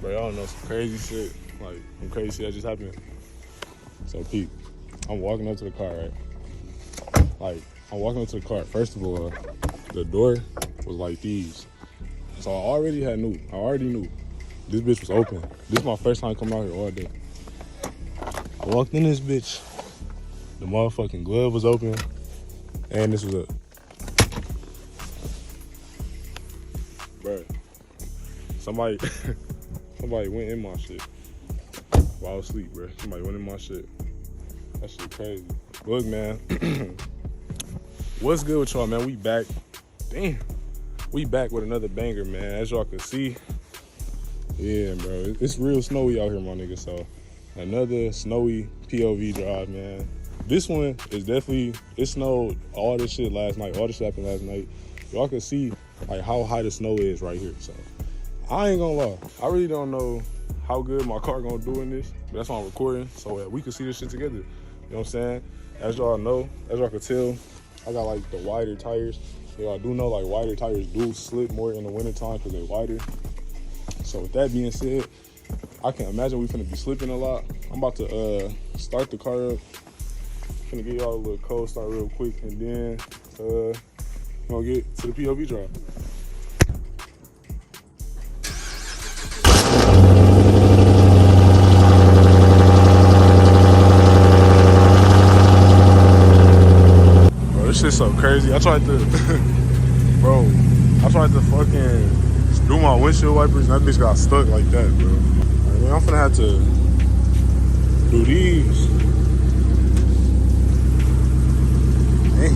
Bro, y'all know some crazy shit. Like, some crazy shit that just happened. So, Pete, I'm walking up to the car, right? Like, I'm walking up to the car. First of all, the door was like these. So, I already knew. This bitch was open. This is my first time coming out here all day. I walked in this bitch. The motherfucking glove was open. And this was up. Bro, somebody went in my shit while I was asleep, bro. Somebody went in my shit. That shit crazy. Look, man. What's good with y'all, man? We back. Damn. We back with another banger, man. As y'all can see. Yeah, bro. It's real snowy out here, my nigga. So, another snowy POV drive, man. This one is definitely, it snowed all this shit last night. All this shit happened last night. Y'all can see, like, how high the snow is right here. So, I ain't gonna lie. I really don't know how good my car gonna do in this. But that's why I'm recording, so we can see this shit together. You know what I'm saying? As y'all know, as y'all can tell, I got, like, the wider tires. Y'all do know, like, wider tires do slip more in the wintertime because they're wider. So with that being said, I can imagine we finna be slipping a lot. I'm about to start the car up. Finna get y'all a little cold start real quick, and then we're gonna get to the POV drive. Bro, this shit's so crazy. I tried to fucking do my windshield wipers, and that bitch got stuck like that, bro. I mean, I'm finna have to do these. Dang.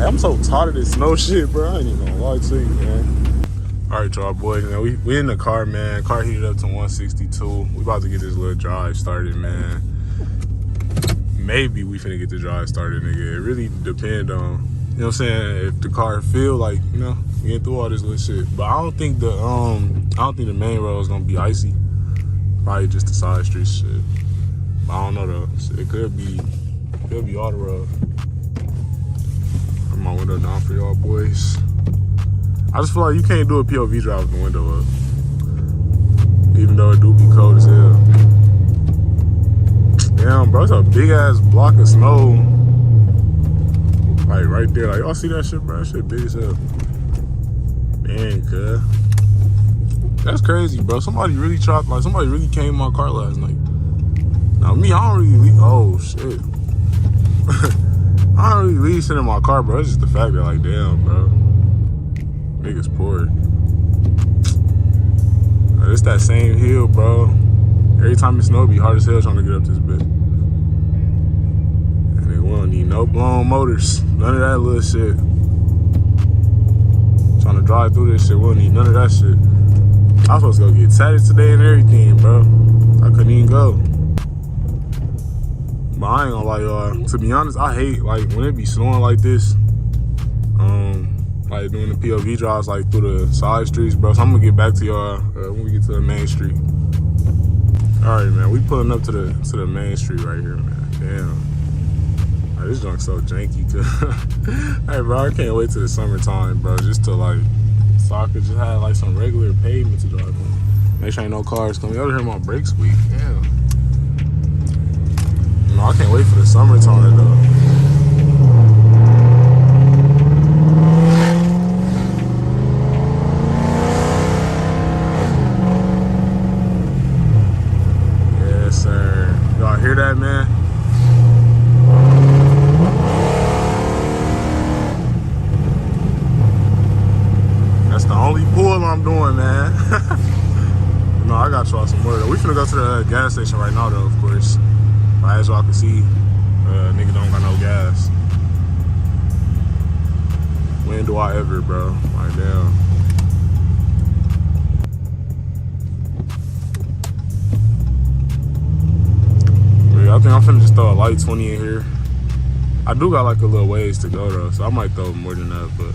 I'm so tired of this snow shit, bro. I ain't even gonna lie to you, man. All right, y'all boys, man. We in the car, man. Car heated up to 162. We about to get this little drive started, man. Maybe we finna get the drive started, nigga. It really depend on, you know what I'm saying, if the car feel like, you know, we get through all this little shit. But I don't think the main road is gonna be icy. Probably just the side street shit. But I don't know though. Shit, it could be all the road. Put my window down for y'all boys. I just feel like you can't do a POV drive with the window up. Even though it do be cold as hell. Damn, bro, it's a big ass block of snow. Like right there. Like, y'all see that shit, bro? That shit big as hell. Dang, cuz. That's crazy, bro. Somebody really came in my car last night. Now, me, I don't really leave. Oh, shit. I don't really leave shit in my car, bro. It's just the fact that, like, damn, bro. Niggas poor. It's that same hill, bro. Every time it snow, it be hard as hell trying to get up this bitch. And we don't need no blown motors. None of that little shit. Trying to drive through this shit, we don't need none of that shit. I was supposed to go get tatted today and everything, bro. I couldn't even go. But I ain't gonna lie, y'all. To be honest, I hate, like, when it be snowing like this. Like, doing the POV drives, like, through the side streets, bro. So I'm gonna get back to y'all when we get to the main street. All right, man. We pulling up to the main street right here, man. Damn. Like, this junk's so janky, cuz. Hey, bro, I can't wait till the summertime, bro. Just to, like, so I could just have, like, some regular pavement to drive on. Make sure ain't no cars coming. Y'all hear my brakes squeak. Damn. No, I can't wait for the summertime, though. Yes, sir. Y'all hear that, man? That's the only pull I'm doing, man. No, I got y'all some more, though. We finna go to the gas station right now, though, of course. But as y'all can see, nigga don't got no gas. When do I ever, bro? Like, damn. Yeah, I think I'm finna just throw a light 20 in here. I do got like a little ways to go though, so I might throw more than that, but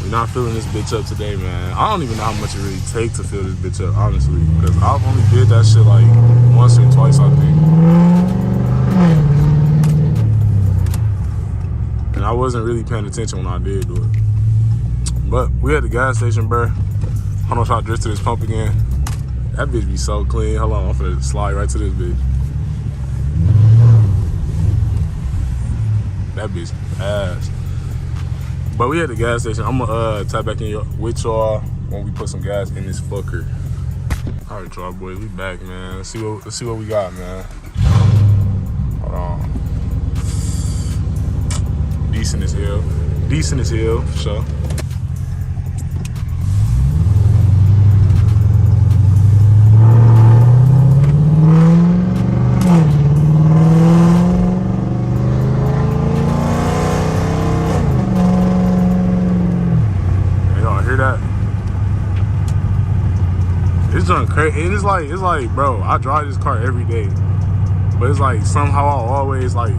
we're not filling this bitch up today, man. I don't even know how much it really takes to fill this bitch up, honestly, because I've only did that shit like once or twice, I think. And I wasn't really paying attention when I did do it. But we at the gas station, bro. Hold on, try to drift to this pump again. That bitch be so clean. Hold on, I'm finna slide right to this bitch. That bitch ass. But we at the gas station. I'm gonna tap back in with y'all when we put some gas in this fucker. All right, y'all boys, we back, man. Let's see what we got, man. Hold on. Decent as hell. Decent as hell, for sure. It's done crazy. And it's like, bro, I drive this car every day. But it's like somehow I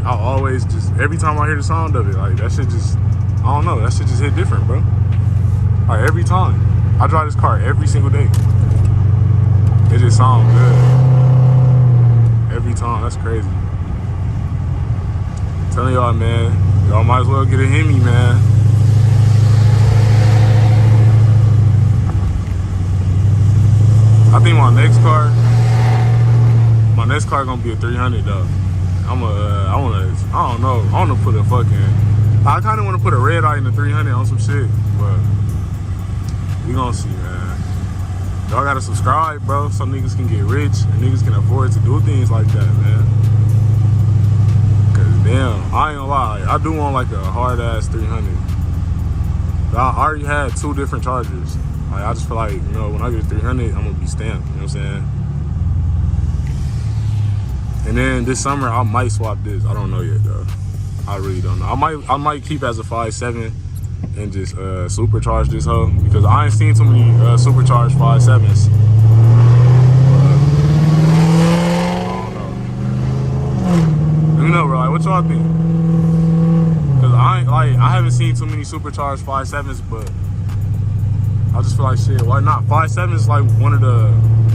always just, every time I hear the sound of it, like that shit just, I don't know, that shit just hit different, bro. Like every time. I drive this car every single day. It just sounds good. Every time, that's crazy. I'm telling y'all, man, y'all might as well get a Hemi, man. I think my next car gonna be a 300 though. I don't know. I wanna put a fucking, I kinda wanna put a red eye in the 300 on some shit, but we gonna see, man. Y'all gotta subscribe, bro, so niggas can get rich and niggas can afford to do things like that, man. Cause damn, I ain't gonna lie, I do want like a hard ass 300. But I already had 2 different Chargers. Like, I just feel like, you know, when I get a 300, I'm gonna be stamped, you know what I'm saying? And then this summer, I might swap this. I don't know yet, though. I really don't know. I might keep as a 5.7 and just supercharge this hoe, because I ain't seen too many supercharged 5.7s. I don't know. Let me know, bro. Like, what y'all think? Because I haven't seen too many supercharged 5.7s, but I just feel like, shit, why not? 5.7 is like one of the,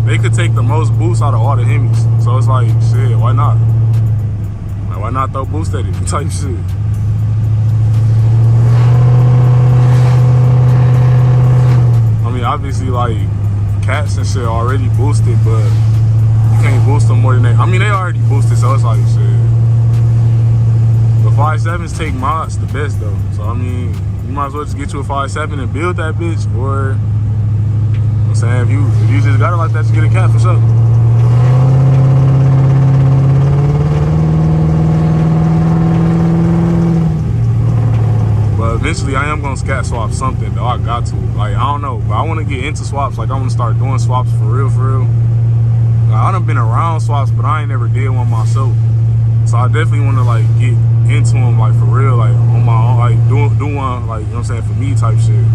they could take the most boost out of all the Hemis. So it's like, shit, why not? Like, why not throw boost at it type shit? I mean, obviously, like, cats and shit already boosted, but you can't boost them more than they, I mean, they already boosted, so it's like, shit. But 5.7s take mods the best, though. So, I mean, you might as well just get you a 5.7 and build that bitch, or, you know what I'm saying, if you just got it like that, just get a cat for sure. But eventually I am gonna scat swap something, though. I got to. Like, I don't know, but I wanna get into swaps. Like, I wanna start doing swaps for real, for real. Like, I done been around swaps, but I ain't never did one myself. So I definitely wanna, like, get into them, like, for real, like, on my own, like, do one, like, you know what I'm saying, for me type shit.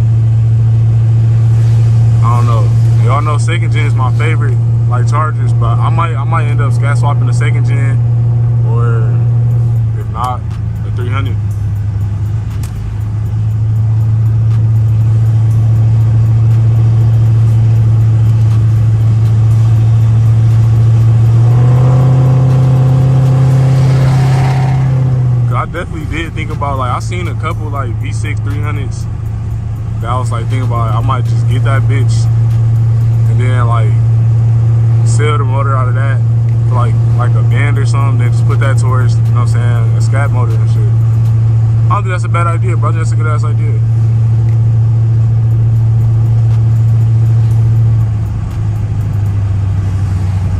I don't know. Y'all know second gen is my favorite, like, Chargers, but I might end up scat swapping the second gen, or if not, the 300. I definitely did think about, like, I seen a couple like V6 300s that I was like thinking about, I might just get that bitch and then like sell the motor out of that for like a band or something, then just put that towards, you know what I'm saying, a scat motor and shit. I don't think that's a bad idea, bro. That's a good ass idea.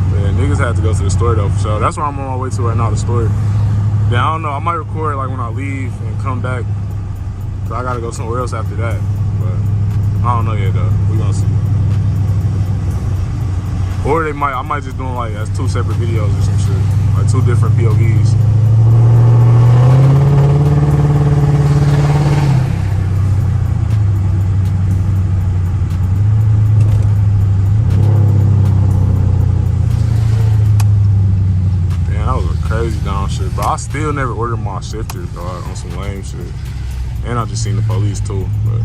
But yeah, niggas had to go to the store though, for sure. That's where I'm on my way to right now, the store. Then I don't know, I might record like when I leave and come back, cause I gotta go somewhere else after that. But I don't know yet though. We gonna see. Or I might just do them like as 2 separate videos or some shit, like 2 different POVs. Crazy down shit, but I still never ordered my shifters, dog, on some lame shit. And I just seen the police too, but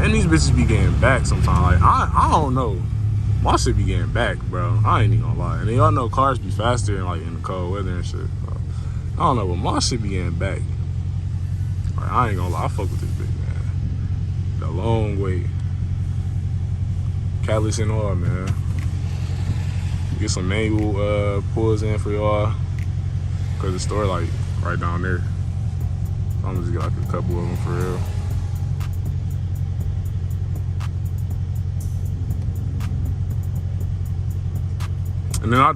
and these bitches be getting back sometimes. Like I don't know. My shit be getting back, bro. I ain't even gonna lie. And then y'all know cars be faster in like in the cold weather and shit. So, I don't know, but my shit be getting back. Like, I ain't gonna lie. I fuck with this bitch, man. The long way. Catalyst and all, man. Get some manual pulls in for y'all. Cause the store like right down there. So I'm just get like a couple of them for real. And then I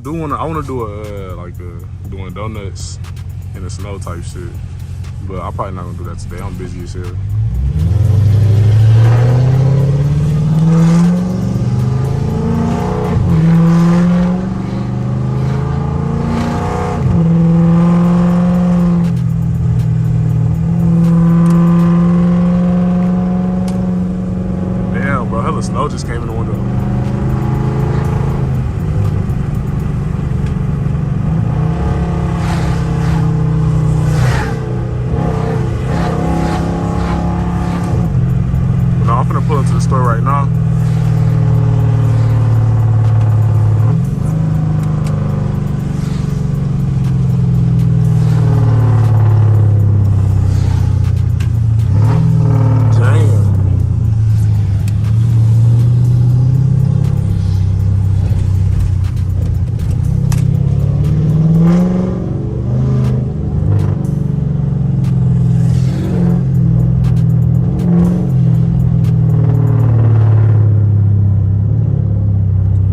wanna do doing donuts in the snow type shit. But I'm probably not gonna do that today. I'm busy as hell. Damn, bro, hella snow just came in the window. I'm finna pull into the store right now.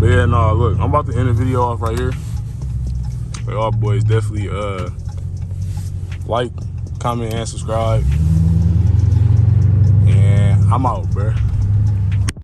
Yeah, no, look, I'm about to end the video off right here. But y'all boys definitely like, comment, and subscribe. And I'm out, bruh.